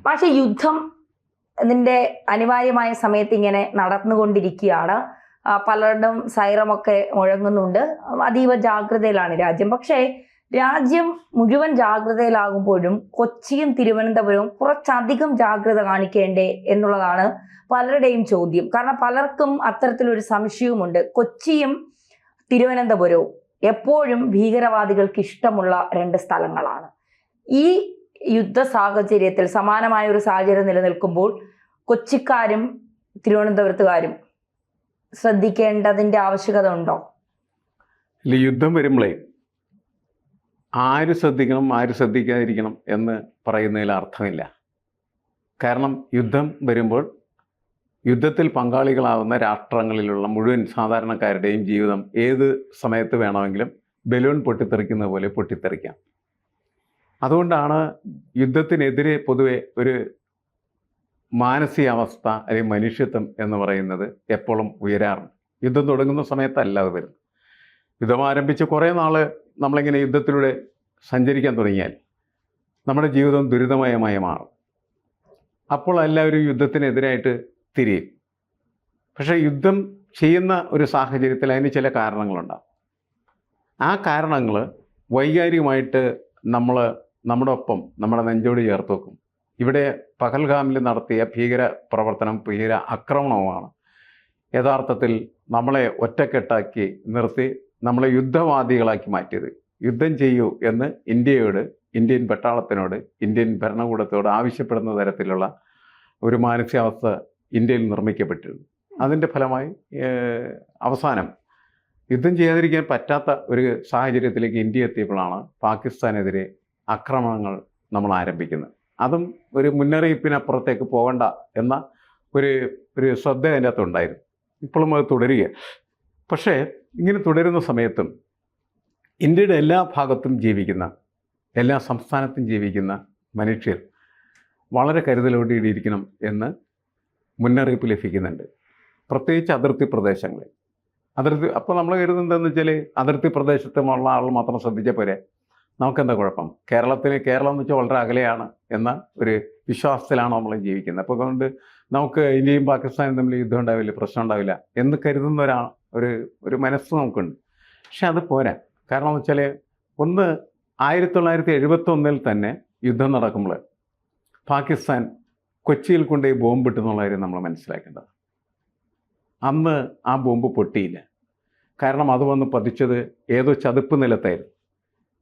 പക്ഷെ യുദ്ധം ഇതിന്റെ അനിവാര്യമായ സമയത്ത് ഇങ്ങനെ നടന്നുകൊണ്ടിരിക്കുകയാണ്. പലരുടെയും സൈറമൊക്കെ മുഴങ്ങുന്നുണ്ട്. അതീവ ജാഗ്രതയിലാണ് രാജ്യം. പക്ഷേ രാജ്യം മുഴുവൻ ജാഗ്രതയിലാകുമ്പോഴും കൊച്ചിയും തിരുവനന്തപുരവും കുറച്ചധികം ജാഗ്രത കാണിക്കേണ്ടേ എന്നുള്ളതാണ് പലരുടെയും ചോദ്യം. കാരണം പലർക്കും അത്തരത്തിലൊരു സംശയവുമുണ്ട്. കൊച്ചിയും തിരുവനന്തപുരവും എപ്പോഴും ഭീകരവാദികൾക്ക് ഇഷ്ടമുള്ള രണ്ട് സ്ഥലങ്ങളാണ്. ഈ യുദ്ധ സാഹചര്യത്തിൽ സമാനമായ ഒരു സാഹചര്യം നിലനിൽക്കുമ്പോൾ കൊച്ചിക്കാരും തിരുവനന്തപുരത്തുകാരും ശ്രദ്ധിക്കേണ്ടതിന്റെ ആവശ്യകത ഉണ്ടോ? യുദ്ധം വരുമ്പോഴേ ആര് ശ്രദ്ധിക്കണം ആര് ശ്രദ്ധിക്കാതിരിക്കണം എന്ന് പറയുന്നതിൽ അർത്ഥമില്ല. കാരണം യുദ്ധം വരുമ്പോൾ യുദ്ധത്തിൽ പങ്കാളികളാവുന്ന രാഷ്ട്രങ്ങളിലുള്ള മുഴുവൻ സാധാരണക്കാരുടെയും ജീവിതം ഏത് സമയത്ത് വേണമെങ്കിലും ബലൂൺ പൊട്ടിത്തെറിക്കുന്ന പോലെ പൊട്ടിത്തെറിക്കാം. അതുകൊണ്ടാണ് യുദ്ധത്തിനെതിരെ പൊതുവെ ഒരു മാനസികാവസ്ഥ അല്ലെങ്കിൽ മനുഷ്യത്വം എന്ന് പറയുന്നത് എപ്പോഴും ഉയരാറുണ്ട്. യുദ്ധം തുടങ്ങുന്ന സമയത്തല്ല അത് വരുന്നത്. യുദ്ധം ആരംഭിച്ച് കുറേ നാൾ നമ്മളിങ്ങനെ യുദ്ധത്തിലൂടെ സഞ്ചരിക്കാൻ തുടങ്ങിയാൽ നമ്മുടെ ജീവിതം ദുരിതമയമായി മാറും. അപ്പോൾ എല്ലാവരും യുദ്ധത്തിനെതിരായിട്ട് തിരിയും. പക്ഷേ യുദ്ധം ചെയ്യുന്ന ഒരു സാഹചര്യത്തിൽ അതിന് ചില കാരണങ്ങളുണ്ടാകും. ആ കാരണങ്ങൾ വൈകാരികമായിട്ട് നമ്മുടെ ഒപ്പം നമ്മുടെ നെഞ്ചോട് ചേർത്ത് വെക്കും. ഇവിടെ പഹൽഗാമിൽ നടത്തിയ ഭീകര പ്രവർത്തനം, ഭീകര ആക്രമണവുമാണ് യഥാർത്ഥത്തിൽ നമ്മളെ ഒറ്റക്കെട്ടാക്കി നിർത്തി നമ്മളെ യുദ്ധവാദികളാക്കി മാറ്റിയത്. യുദ്ധം ചെയ്യൂ എന്ന് ഇന്ത്യയോട്, ഇന്ത്യൻ പട്ടാളത്തിനോട്, ഇന്ത്യൻ ഭരണകൂടത്തോട് ആവശ്യപ്പെടുന്ന തരത്തിലുള്ള ഒരു മാനസികാവസ്ഥ ഇന്ത്യയിൽ നിർമ്മിക്കപ്പെട്ടിരുന്നു. അതിൻ്റെ ഫലമായി അവസാനം യുദ്ധം ചെയ്യാതിരിക്കാൻ പറ്റാത്ത ഒരു സാഹചര്യത്തിലേക്ക് ഇന്ത്യ എത്തിയപ്പോഴാണ് പാകിസ്ഥാനെതിരെ ആക്രമണങ്ങൾ നമ്മൾ ആരംഭിക്കുന്നത്. അതും ഒരു മുന്നറിയിപ്പിനപ്പുറത്തേക്ക് പോകണ്ട എന്ന ഒരു ശ്രദ്ധ അതിൻ്റെ അകത്തുണ്ടായിരുന്നു. ഇപ്പോഴും അത് തുടരുക. പക്ഷേ ഇങ്ങനെ തുടരുന്ന സമയത്തും ഇന്ത്യയുടെ എല്ലാ ഭാഗത്തും ജീവിക്കുന്ന, എല്ലാ സംസ്ഥാനത്തും ജീവിക്കുന്ന മനുഷ്യർ വളരെ കരുതലോടെയിരിക്കണം എന്ന് മുന്നറിയിപ്പ് ലഭിക്കുന്നുണ്ട്. പ്രത്യേകിച്ച് അതിർത്തി പ്രദേശങ്ങളിൽ. അപ്പോൾ നമ്മൾ കരുതുന്നതെന്ന് വെച്ചാൽ അതിർത്തി പ്രദേശത്തുള്ള ആൾ മാത്രം ശ്രദ്ധിച്ച പോരെ, നമുക്കെന്താ കുഴപ്പം, കേരളം എന്ന് വെച്ചാൽ വളരെ അകലെയാണ് എന്ന ഒരു വിശ്വാസത്തിലാണ് നമ്മൾ ജീവിക്കുന്നത്. അപ്പോൾ അതുകൊണ്ട് നമുക്ക് ഇന്ത്യയും പാകിസ്ഥാനും തമ്മിൽ യുദ്ധം ഉണ്ടാവില്ല, പ്രശ്നം ഉണ്ടാവില്ല എന്ന് കരുതുന്ന ഒരു മനസ്സ് നമുക്കുണ്ട്. പക്ഷെ അത് പോരാ. കാരണം എന്ന് വെച്ചാൽ 1971 തന്നെ യുദ്ധം നടക്കുമ്പോൾ പാകിസ്ഥാൻ കൊച്ചിയിൽ കൊണ്ടുപോയി ബോംബിട്ടു എന്നുള്ള കാര്യം നമ്മൾ മനസ്സിലാക്കേണ്ടത്. അന്ന് ആ ബോംബ് പൊട്ടിയില്ല. കാരണം അത് വന്ന് പതിച്ചത് ഏതോ ചതുപ്പ് നിലത്തായിരുന്നു.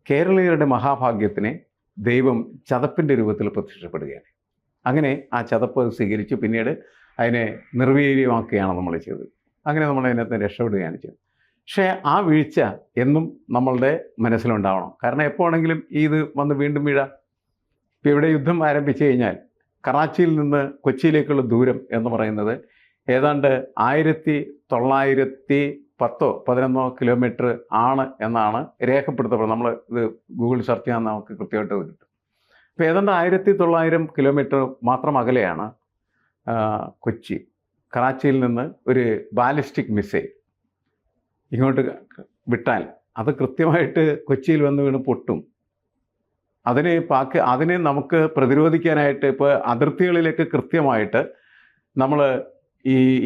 കേരളീയരുടെ മഹാഭാഗ്യത്തിന് ദൈവം ചതപ്പിൻ്റെ രൂപത്തിൽ പ്രത്യക്ഷപ്പെടുകയാണ്. അങ്ങനെ ആ ചതപ്പ് സ്വീകരിച്ച് പിന്നീട് അതിനെ നിർവീര്യമാക്കുകയാണ് നമ്മൾ ചെയ്തത്. അങ്ങനെ നമ്മൾ അതിനകത്ത് രക്ഷപ്പെടുകയാണ് ചെയ്തത്. പക്ഷേ ആ വീഴ്ച എന്നും നമ്മളുടെ മനസ്സിലുണ്ടാവണം. കാരണം എപ്പോൾ ആണെങ്കിലും ഇത് വന്ന് വീണ്ടും വീഴാം. ഇപ്പോൾ ഇവിടെ യുദ്ധം ആരംഭിച്ചു കഴിഞ്ഞാൽ കറാച്ചിയിൽ നിന്ന് കൊച്ചിയിലേക്കുള്ള ദൂരം എന്ന് പറയുന്നത് ഏതാണ്ട് 1910-11 കിലോമീറ്റർ ആണ് എന്നാണ് രേഖപ്പെടുത്തപ്പെടുന്നത്. നമ്മൾ ഇത് ഗൂഗിൾ സെർച്ച് ചെയ്യാൻ നമുക്ക് കൃത്യമായിട്ട് കിട്ടും. അപ്പോൾ ഏതാണ്ട് 1900 കിലോമീറ്റർ മാത്രം അകലെയാണ് കൊച്ചി. കറാച്ചിയിൽ നിന്ന് ഒരു ബാലിസ്റ്റിക് മിസൈൽ ഇങ്ങോട്ട് വിട്ടാൽ അത് കൃത്യമായിട്ട് കൊച്ചിയിൽ വന്ന് വീണ് പൊട്ടും. അതിനെ നമുക്ക് പ്രതിരോധിക്കാനായിട്ട് ഇപ്പോൾ അതിർത്തികളിലേക്ക് കൃത്യമായിട്ട് നമ്മൾ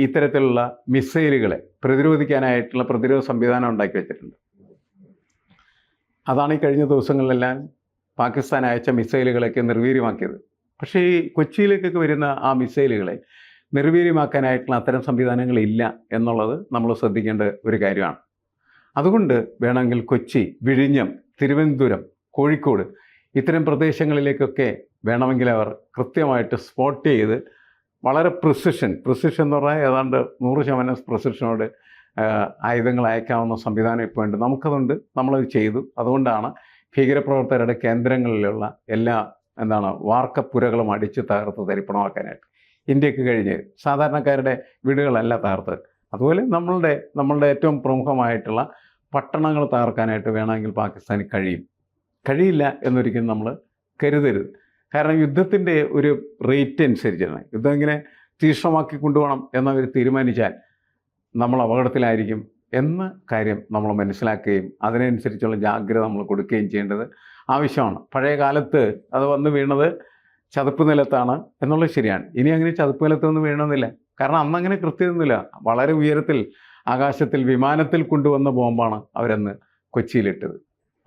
ഇത്തരത്തിലുള്ള മിസൈലുകളെ പ്രതിരോധിക്കാനായിട്ടുള്ള പ്രതിരോധ സംവിധാനം ഉണ്ടാക്കി വെച്ചിട്ടുണ്ട്. അതാണ് ഈ കഴിഞ്ഞ ദിവസങ്ങളിലെല്ലാം പാകിസ്ഥാൻ അയച്ച മിസൈലുകളൊക്കെ നിർവീര്യമാക്കിയത്. പക്ഷേ ഈ കൊച്ചിയിലേക്കൊക്കെ വരുന്ന ആ മിസൈലുകളെ നിർവീര്യമാക്കാനായിട്ടുള്ള അത്തരം സംവിധാനങ്ങളില്ല എന്നുള്ളത് നമ്മൾ ശ്രദ്ധിക്കേണ്ട ഒരു കാര്യമാണ്. അതുകൊണ്ട് വേണമെങ്കിൽ കൊച്ചി, വിഴിഞ്ഞം, തിരുവനന്തപുരം, കോഴിക്കോട് ഇത്തരം പ്രദേശങ്ങളിലേക്കൊക്കെ വേണമെങ്കിൽ അവർ കൃത്യമായിട്ട് സ്പോട്ട് ചെയ്ത് വളരെ പ്രിസിഷൻ എന്ന് പറഞ്ഞാൽ ഏതാണ്ട് 100% പ്രിസിഷനോട് ആയുധങ്ങൾ അയക്കാവുന്ന സംവിധാനം ഇപ്പോൾ ഉണ്ട്. നമുക്കതുണ്ട്, നമ്മളത് ചെയ്തു. അതുകൊണ്ടാണ് ഭീകരപ്രവർത്തകരുടെ കേന്ദ്രങ്ങളിലുള്ള എല്ലാ വാർക്കപ്പുരകളും അടിച്ച് തകർത്ത് തരിപ്പണമാക്കാനായിട്ട് ഇന്ത്യക്ക് കഴിഞ്ഞ് സാധാരണക്കാരുടെ വീടുകളല്ല തകർത്ത്. അതുപോലെ നമ്മളുടെ ഏറ്റവും പ്രമുഖമായിട്ടുള്ള പട്ടണങ്ങൾ തകർക്കാനായിട്ട് വേണമെങ്കിൽ പാകിസ്ഥാന് കഴിയില്ല എന്നൊരിക്കലും നമ്മൾ കരുതരുത്. കാരണം യുദ്ധത്തിൻ്റെ ഒരു റേറ്റ് അനുസരിച്ചാണ് യുദ്ധം ഇങ്ങനെ തീക്ഷ്ണമാക്കി കൊണ്ടുപോകണം എന്നവർ തീരുമാനിച്ചാൽ നമ്മൾ അപകടത്തിലായിരിക്കും എന്ന കാര്യം നമ്മൾ മനസ്സിലാക്കുകയും അതിനനുസരിച്ചുള്ള ജാഗ്രത നമ്മൾ കൊടുക്കുകയും ചെയ്യേണ്ടത് ആവശ്യമാണ്. പഴയ കാലത്ത് അത് വന്ന് വീണത് ചതുപ്പ് നിലത്താണ് എന്നുള്ളത് ശരിയാണ്. ഇനി അങ്ങനെ ചതുപ്പ് നിലത്തൊന്നും വീഴണമെന്നില്ല. കാരണം അന്നങ്ങനെ കൃത്യമൊന്നുമില്ല. വളരെ ഉയരത്തിൽ ആകാശത്തിൽ വിമാനത്തിൽ കൊണ്ടുവന്ന ബോംബാണ് അവരന്ന് കൊച്ചിയിലിട്ടത്.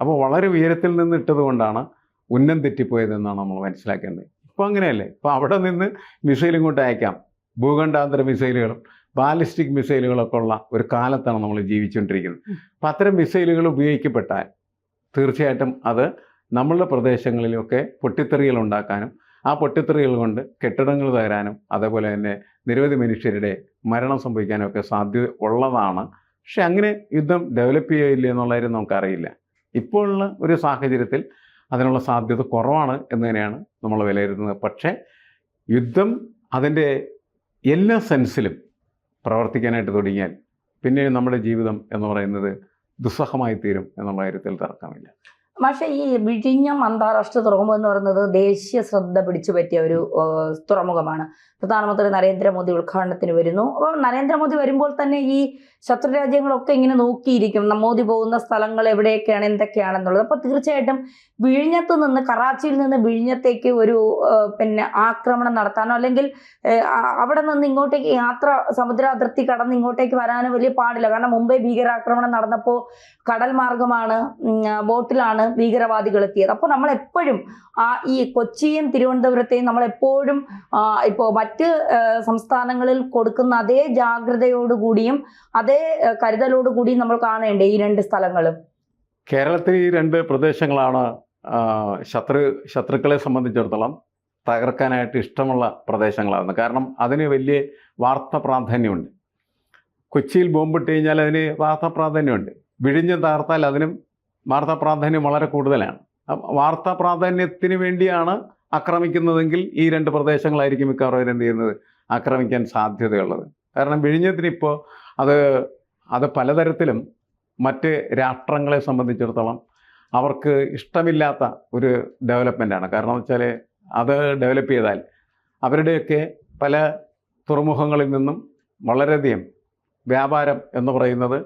അപ്പോൾ വളരെ ഉയരത്തിൽ നിന്ന് ഇട്ടത് കൊണ്ടാണ് ഉന്നം തെറ്റിപ്പോയതെന്നാണ് നമ്മൾ മനസ്സിലാക്കേണ്ടത്. ഇപ്പോൾ അങ്ങനെയല്ലേ, ഇപ്പോൾ അവിടെ നിന്ന് മിസൈൽ ഇങ്ങോട്ട് അയക്കാം. ഭൂഖണ്ഡാന്തര മിസൈലുകളും ബാലിസ്റ്റിക് മിസൈലുകളൊക്കെ ഉള്ള ഒരു കാലത്താണ് നമ്മൾ ജീവിച്ചുകൊണ്ടിരിക്കുന്നത്. അപ്പം അത്തരം മിസൈലുകൾ ഉപയോഗിക്കപ്പെട്ടാൽ തീർച്ചയായിട്ടും അത് നമ്മളുടെ പ്രദേശങ്ങളിലൊക്കെ പൊട്ടിത്തെറികൾ ഉണ്ടാക്കാനും ആ പൊട്ടിത്തെറികൾ കൊണ്ട് കെട്ടിടങ്ങൾ തകരാനും അതേപോലെ തന്നെ നിരവധി മനുഷ്യരുടെ മരണം സംഭവിക്കാനും ഒക്കെ സാധ്യത ഉള്ളതാണ്. പക്ഷെ അങ്ങനെ യുദ്ധം ഡെവലപ്പ് ചെയ്യില്ല എന്നുള്ള കാര്യം നമുക്കറിയില്ല. ഇപ്പോഴുള്ള ഒരു സാഹചര്യത്തിൽ അതിനുള്ള സാധ്യത കുറവാണ് എന്ന് തന്നെയാണ് നമ്മൾ വിലയിരുത്തുന്നത്. പക്ഷേ യുദ്ധം അതിൻ്റെ എല്ലാ സെൻസിലും പ്രവർത്തിക്കാനായിട്ട് തുടങ്ങിയാൽ പിന്നെ നമ്മുടെ ജീവിതം എന്ന് പറയുന്നത് ദുസ്സഹമായി തീരും എന്നുള്ള കാര്യത്തിൽ തർക്കമില്ല. പക്ഷേ ഈ വിഴിഞ്ഞം അന്താരാഷ്ട്ര തുറമുഖം എന്ന് പറയുന്നത് ദേശീയ ശ്രദ്ധ പിടിച്ചു പറ്റിയ ഒരു തുറമുഖമാണ്. പ്രധാനമന്ത്രി നരേന്ദ്രമോദി ഉദ്ഘാടനത്തിന് വരുന്നു. അപ്പോൾ നരേന്ദ്രമോദി വരുമ്പോൾ തന്നെ ഈ ശത്രു രാജ്യങ്ങളൊക്കെ ഇങ്ങനെ നോക്കിയിരിക്കും മോദി പോകുന്ന സ്ഥലങ്ങൾ എവിടെയൊക്കെയാണ് എന്തൊക്കെയാണെന്നുള്ളത്. അപ്പോൾ തീർച്ചയായിട്ടും വിഴിഞ്ഞത്ത് നിന്ന് കറാച്ചിയിൽ നിന്ന് വിഴിഞ്ഞത്തേക്ക് ഒരു ആക്രമണം നടത്താനോ അല്ലെങ്കിൽ അവിടെ നിന്ന് ഇങ്ങോട്ടേക്ക് സമുദ്ര അതിർത്തി കടന്ന് ഇങ്ങോട്ടേക്ക് വരാനോ വലിയ പാടില്ല. കാരണം മുംബൈ ഭീകരാക്രമണം നടന്നപ്പോൾ കടൽ മാർഗമാണ്, ബോട്ടിലാണ് ഭീകരവാദികൾ എത്തിയത്. അപ്പോൾ നമ്മളെപ്പോഴും ഈ കൊച്ചിയും തിരുവനന്തപുരത്തെയും നമ്മളെപ്പോഴും ഇപ്പോൾ മറ്റ് സംസ്ഥാനങ്ങളിൽ കൊടുക്കുന്ന അതേ ജാഗ്രതയോടുകൂടിയും അതേ കരുതലോടുകൂടിയും നമ്മൾ കാണേണ്ടേ ഈ രണ്ട് സ്ഥലങ്ങളും. കേരളത്തിൽ ഈ രണ്ട് പ്രദേശങ്ങളാണ് ശത്രുക്കളെ സംബന്ധിച്ചിടത്തോളം തകർക്കാനായിട്ട് ഇഷ്ടമുള്ള പ്രദേശങ്ങളാണ്. കാരണം അതിന് വലിയ വാർത്താ പ്രാധാന്യമുണ്ട്. കൊച്ചിയിൽ ബോംബിട്ട് കഴിഞ്ഞാൽ അതിന് വാർത്താ പ്രാധാന്യമുണ്ട്. വിഴിഞ്ഞം തകർത്താൽ അതിനും വാർത്താ പ്രാധാന്യം വളരെ കൂടുതലാണ്. വാർത്താ പ്രാധാന്യത്തിന് വേണ്ടിയാണ് ആക്രമിക്കുന്നതെങ്കിൽ ഈ രണ്ട് പ്രദേശങ്ങളായിരിക്കും മിക്കവാറും എന്ത് ചെയ്യുന്നത് ആക്രമിക്കാൻ സാധ്യതയുള്ളത്. കാരണം വിഴിഞ്ഞത്തിനിപ്പോൾ അത് പലതരത്തിലും മറ്റ് രാഷ്ട്രങ്ങളെ സംബന്ധിച്ചിടത്തോളം അവർക്ക് ഇഷ്ടമില്ലാത്ത ഒരു ഡെവലപ്മെൻറ്റാണ്. കാരണം എന്ന് വെച്ചാൽ അത് ഡെവലപ്പ് ചെയ്താൽ അവരുടെയൊക്കെ പല തുറമുഖങ്ങളിൽ നിന്നും വളരെയധികം വ്യാപാരം എന്ന് പറയുന്നത്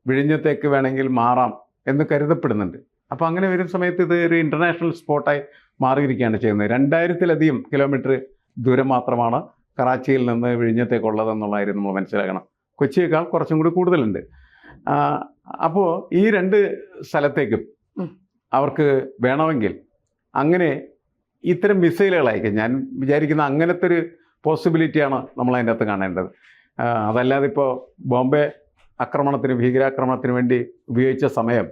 വിഴിഞ്ഞത്തേക്ക് വേണമെങ്കിൽ മാറാം എന്ന് കരുതപ്പെടുന്നുണ്ട്. അപ്പോൾ അങ്ങനെ വരുന്ന സമയത്ത് ഇത് ഒരു ഇൻ്റർനാഷണൽ സ്പോട്ടായി മാറിയിരിക്കുകയാണ് ചെയ്യുന്നത്. 2000-ലധികം കിലോമീറ്റർ ദൂരം മാത്രമാണ് കറാച്ചിയിൽ നിന്ന് വിഴിഞ്ഞത്തേക്കുള്ളതെന്നുള്ള കാര്യം നമ്മൾ മനസ്സിലാക്കണം. കൊച്ചിയേക്കാൾ കുറച്ചും കൂടി കൂടുതലുണ്ട്. അപ്പോൾ ഈ രണ്ട് സ്ഥലത്തേക്കും അവർക്ക് വേണമെങ്കിൽ അങ്ങനെ ഇത്തരം മിസൈലുകളായിരിക്കും. ഞാൻ വിചാരിക്കുന്ന അങ്ങനത്തെ ഒരു പോസിബിലിറ്റിയാണ് നമ്മൾ അതിൻ്റെ അകത്ത് കാണേണ്ടത്. അതല്ലാതെ ഇപ്പോൾ ബോംബെ ഭീകരാക്രമണത്തിന് വേണ്ടി ഉപയോഗിച്ച സമയം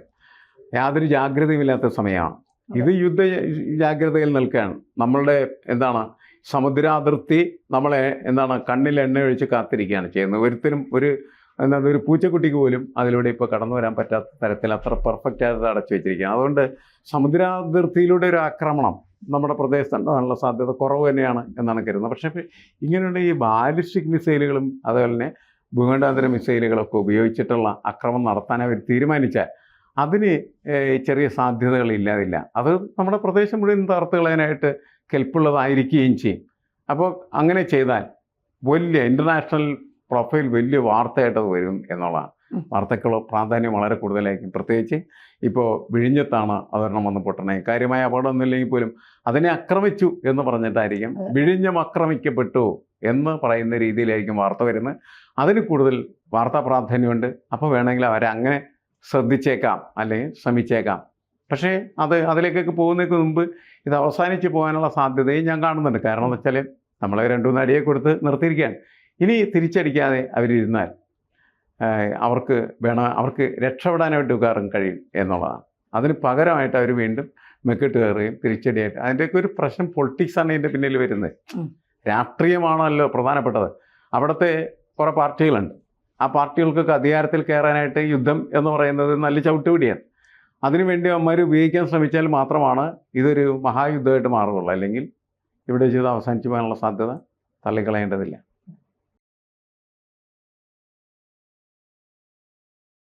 യാതൊരു ജാഗ്രതയുമില്ലാത്ത സമയമാണ്. ഇത് യുദ്ധ ജാഗ്രതയിൽ നിൽക്കുകയാണ്. നമ്മളുടെ സമുദ്രാതിർത്തി നമ്മളെ കണ്ണിൽ എണ്ണ ഒഴിച്ച് കാത്തിരിക്കുകയാണ് ചെയ്യുന്നത്. ഒരുത്തിനും ഒരു പൂച്ചക്കുട്ടിക്ക് പോലും അതിലൂടെ ഇപ്പോൾ കടന്നു വരാൻ പറ്റാത്ത തരത്തിൽ അത്ര പെർഫെക്റ്റായിട്ട് അടച്ചു വെച്ചിരിക്കുകയാണ്. അതുകൊണ്ട് സമുദ്രാതിർത്തിയിലൂടെ ഒരു ആക്രമണം നമ്മുടെ പ്രദേശത്തുണ്ടാകാനുള്ള സാധ്യത കുറവ് തന്നെയാണ് എന്നാണ് കരുതുന്നത്. പക്ഷേ ഇങ്ങനെയുള്ള ഈ ബാലിസ്റ്റിക് മിസൈലുകളും അതുപോലെ തന്നെ ഭൂഖണ്ഡാന്തര മിസൈലുകളൊക്കെ ഉപയോഗിച്ചിട്ടുള്ള ആക്രമണം നടത്താൻ അവർ തീരുമാനിച്ചാൽ അതിന് ചെറിയ സാധ്യതകൾ ഇല്ലാതില്ല. അത് നമ്മുടെ പ്രദേശം മുഴുവൻ തകർത്ത് കളയാനായിട്ട് കെൽപ്പുള്ളതായിരിക്കുകയും ചെയ്യും. അപ്പോൾ അങ്ങനെ ചെയ്താൽ വലിയ ഇൻ്റർനാഷണൽ പ്രൊഫൈൽ വലിയ വാർത്തയായിട്ട് അത് വരും എന്നുള്ളതാണ്. വാർത്തയ്ക്കുള്ള പ്രാധാന്യം വളരെ കൂടുതലായിരിക്കും. പ്രത്യേകിച്ച് ഇപ്പോൾ വിഴിഞ്ഞത്താണ് അതൊരെണ്ണം വന്ന് പൊട്ടണേ. കാര്യമായ അപകടമൊന്നുമില്ലെങ്കിൽ പോലും അതിനെ ആക്രമിച്ചു എന്ന് പറഞ്ഞിട്ടായിരിക്കും വിഴിഞ്ഞം ആക്രമിക്കപ്പെട്ടു എന്ന് പറയുന്ന രീതിയിലായിരിക്കും വാർത്ത വരുന്നത്. അതിന് കൂടുതൽ വാർത്താ പ്രാധാന്യമുണ്ട്. അപ്പോൾ വേണമെങ്കിൽ അവരങ്ങനെ ശ്രദ്ധിച്ചേക്കാം അല്ലെങ്കിൽ ശ്രമിച്ചേക്കാം. പക്ഷേ അതിലേക്കൊക്കെ പോകുന്നതിന് മുമ്പ് ഇത് അവസാനിച്ച് പോകാനുള്ള സാധ്യതയും ഞാൻ കാണുന്നുണ്ട്. കാരണം എന്ന് വെച്ചാൽ നമ്മളെ 2-3 അടിയെ കൊടുത്ത് നിർത്തിയിരിക്കുകയാണ്. ഇനി തിരിച്ചടിക്കാതെ അവരിരുന്നാൽ അവർക്ക് രക്ഷപ്പെടാനായിട്ട് കഴിയും എന്നുള്ളതാണ്. അതിന് പകരമായിട്ട് അവർ വീണ്ടും മെക്കിട്ട് കയറുകയും തിരിച്ചടിയായിട്ട് അതിൻ്റെയൊക്കെ ഒരു പ്രശ്നം പൊളിറ്റിക്സാണ് ഇതിൻ്റെ പിന്നിൽ വരുന്നത്. രാഷ്ട്രീയമാണല്ലോ പ്രധാനപ്പെട്ടത്. അവിടുത്തെ കുറേ പാർട്ടികളുണ്ട്. ആ പാർട്ടികൾക്കൊക്കെ അധികാരത്തിൽ കയറാനായിട്ട് യുദ്ധം എന്ന് പറയുന്നത് നല്ല ചവിട്ടുപിടിയാണ്. അതിനുവേണ്ടി അവന്മാർ ഉപയോഗിക്കാൻ ശ്രമിച്ചാൽ മാത്രമാണ് ഇതൊരു മഹായുദ്ധമായിട്ട് മാറുകയുള്ളൂ. അല്ലെങ്കിൽ ഇവിടെ ചെയ്ത് അവസാനിച്ചു പോകാനുള്ള സാധ്യത തള്ളിക്കളയേണ്ടതില്ല.